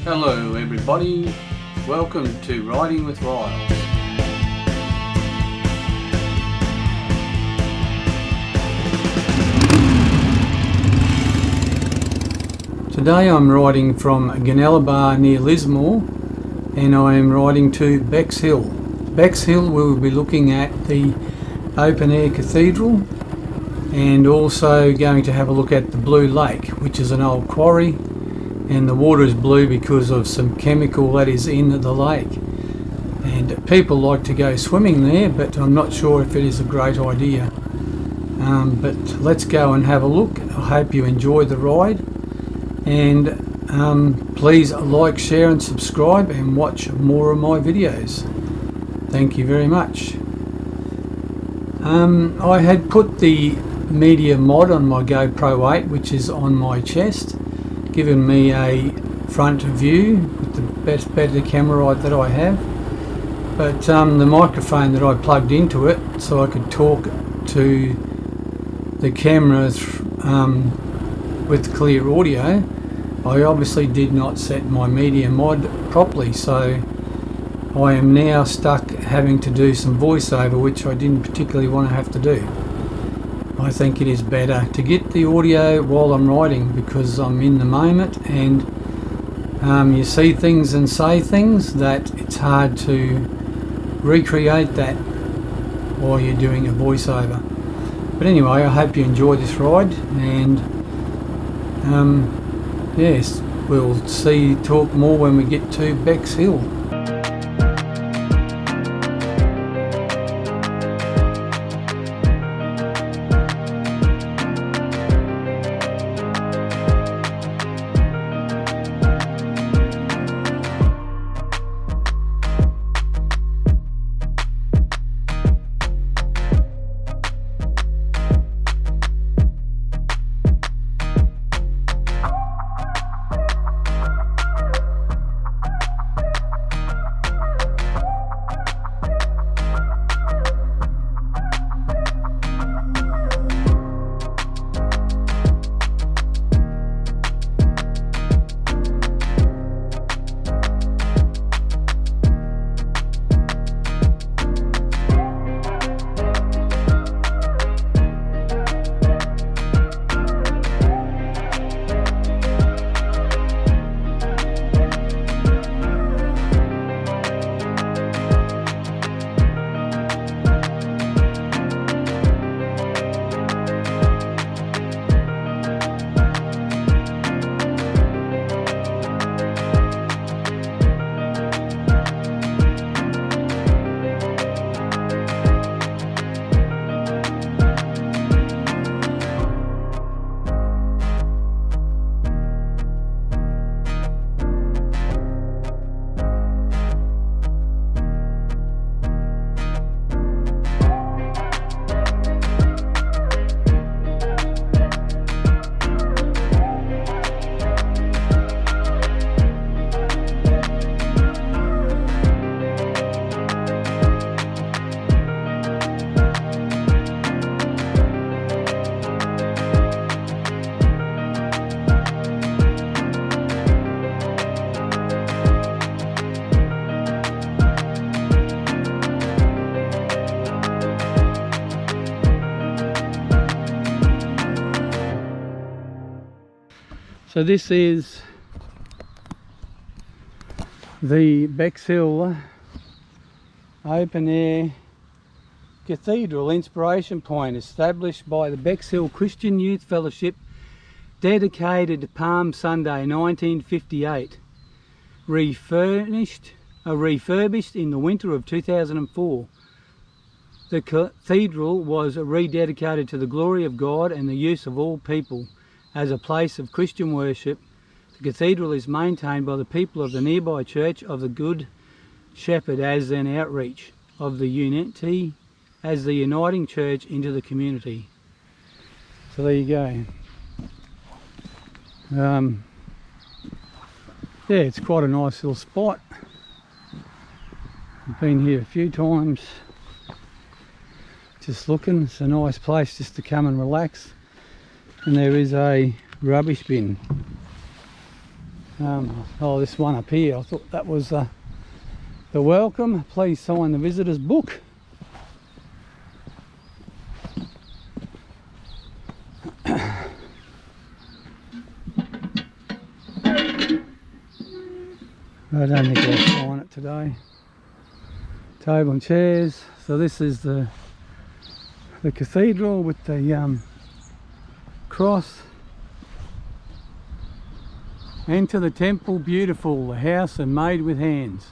Hello everybody, welcome to Riding with Riles. Today I'm riding from Bar near Lismore and I am riding to Bexhill. Bexhill we'll be looking at the Open Air Cathedral and also going to have a look at the Blue Lake, which is an old quarry, and the water is blue because of some chemical that is in the lake. And people like to go swimming there, but I'm not sure if it is a great idea. But let's go and have a look. I hope you enjoy the ride, and please like, share and subscribe and watch more of my videos. Thank you very much. I had put the media mod on my GoPro 8, which is on my chest, giving me a front view with the better camera that I have, but the microphone that I plugged into it so I could talk to the camera with clear audio, I obviously did not set my media mod properly, so I am now stuck having to do some voiceover, which I didn't particularly want to have to do. I think it is better to get the audio while I'm riding because I'm in the moment, and you see things and say things that it's hard to recreate that while you're doing a voiceover. But anyway, I hope you enjoy this ride, and yes, we'll talk more when we get to Bexhill. So this is the Bexhill Open Air Cathedral Inspiration Point, established by the Bexhill Christian Youth Fellowship, dedicated to Palm Sunday 1958, refurbished in the winter of 2004. The cathedral was rededicated to the glory of God and the use of all people. As a place of Christian worship, the cathedral is maintained by the people of the nearby Church of the Good Shepherd as an outreach of the unity as the uniting church into the community. So there you go. Yeah, it's quite a nice little spot. I've been here a few times just looking. It's a nice place just to come and relax. And there is a rubbish bin. Oh, this one up here, I thought that was the welcome. Please sign the visitor's book. I don't think I'll sign it today. Table and chairs. So this is the cathedral with the cross. Enter the temple beautiful, the house and made with hands.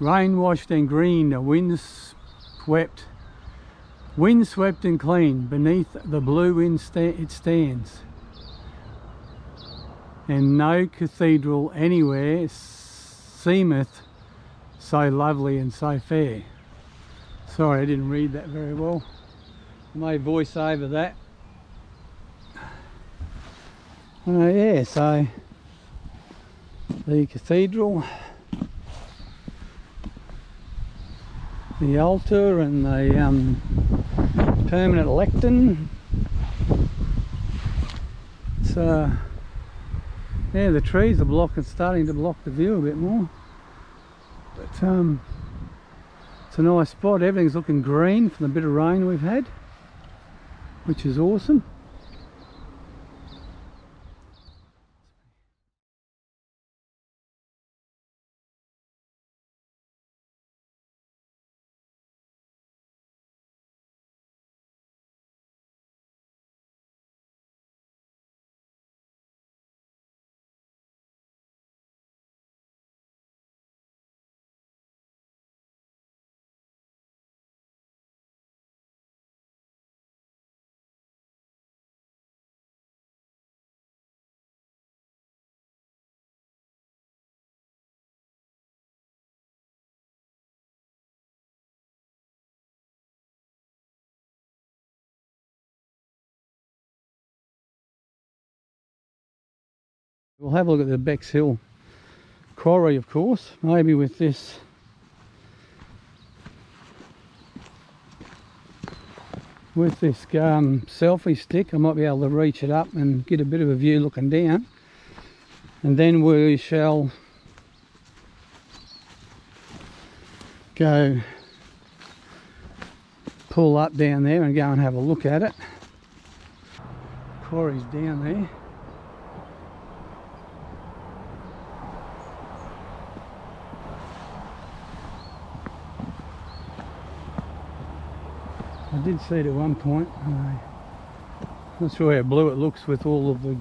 Rain washed and green, the wind swept and clean. Beneath the blue wind it stands. And no cathedral anywhere seemeth so lovely and so fair. Sorry, I didn't read that very well. I may voice over that. Yeah, so the cathedral, the altar and the permanent lectern. It's yeah, the trees are starting to block the view a bit more. But it's a nice spot. Everything's looking green from the bit of rain we've had, which is awesome. We'll have a look at the Bexhill quarry, of course, maybe with this selfie stick. I might be able to reach it up and get a bit of a view looking down, and then we shall go pull up down there and go and have a look at it. Quarry's down there. I did see it at one point. Not sure how blue it looks with all of the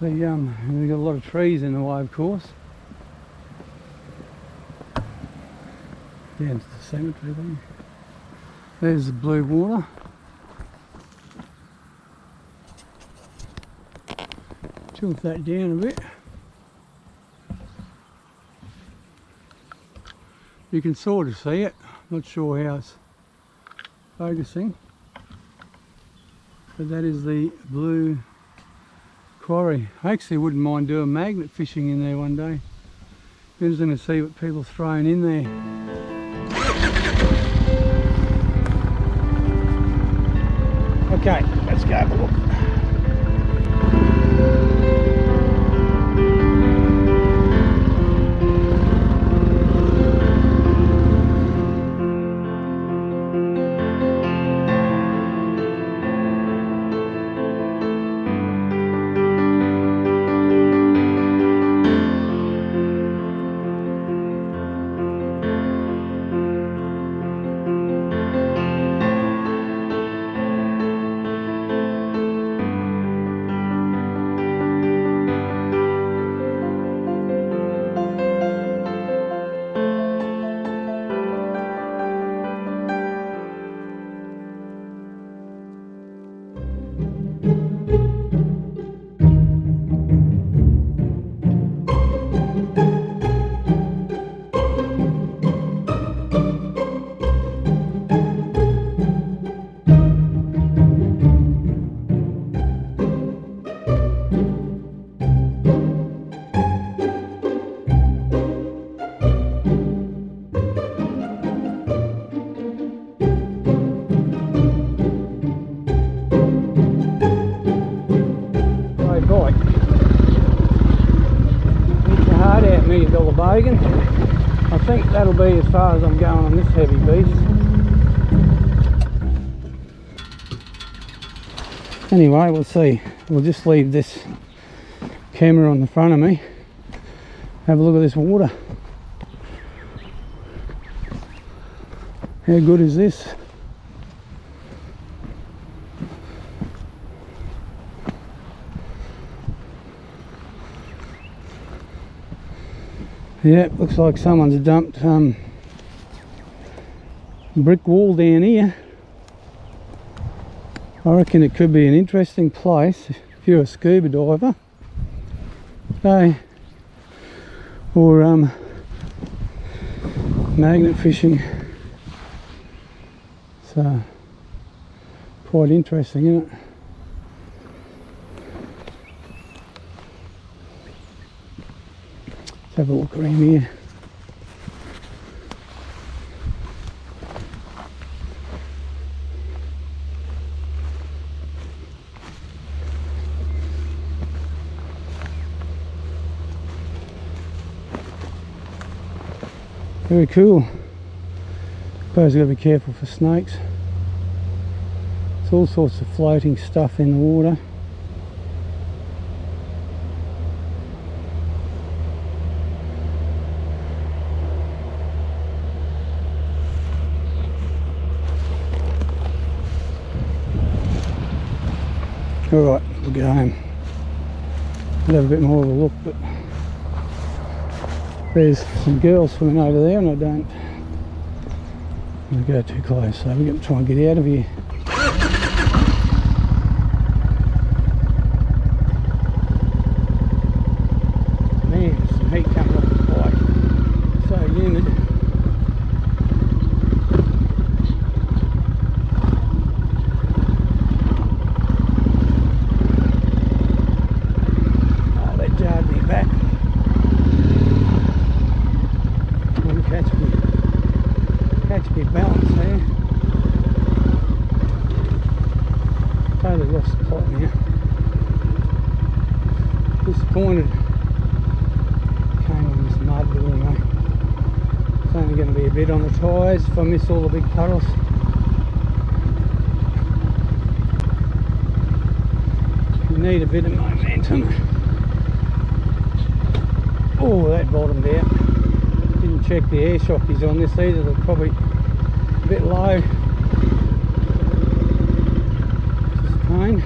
we've got a lot of trees in the way, of course. Down to the cemetery there. There's the blue water. Tilt that down a bit. You can sort of see it. Not sure how it's focusing, but that is the blue quarry. I actually wouldn't mind doing magnet fishing in there one day. Interesting to see what people are throwing in there. Okay, let's go have a look. million bogan. I think that'll be as far as I'm going on this heavy beast. Anyway, we'll see. We'll just leave this camera on the front of me. Have a look at this water. How good is this? Yeah, looks like someone's dumped brick wall down here. I reckon it could be an interesting place if you're a scuba diver, or magnet fishing. So quite interesting, isn't it? Let's have a look around here. Very cool. Suppose you've got to be careful for snakes. There's all sorts of floating stuff in the water. Alright, we'll go home. We'll have a bit more of a look, but there's some girls swimming over there and I don't want to go too close, so we're going to try and get out of here. Man, there's some heat coming off the bike. So humid. Oh, that jarred me back. Catch me balance there. Totally lost the plot now. Disappointed. Came on this mud, but anyway. It's only going to be a bit on the tyres if I miss all the big puddles. You need a bit of momentum. Oh, that bottomed out. Didn't check the air shockies on this either, they're probably a bit low. Just a pain.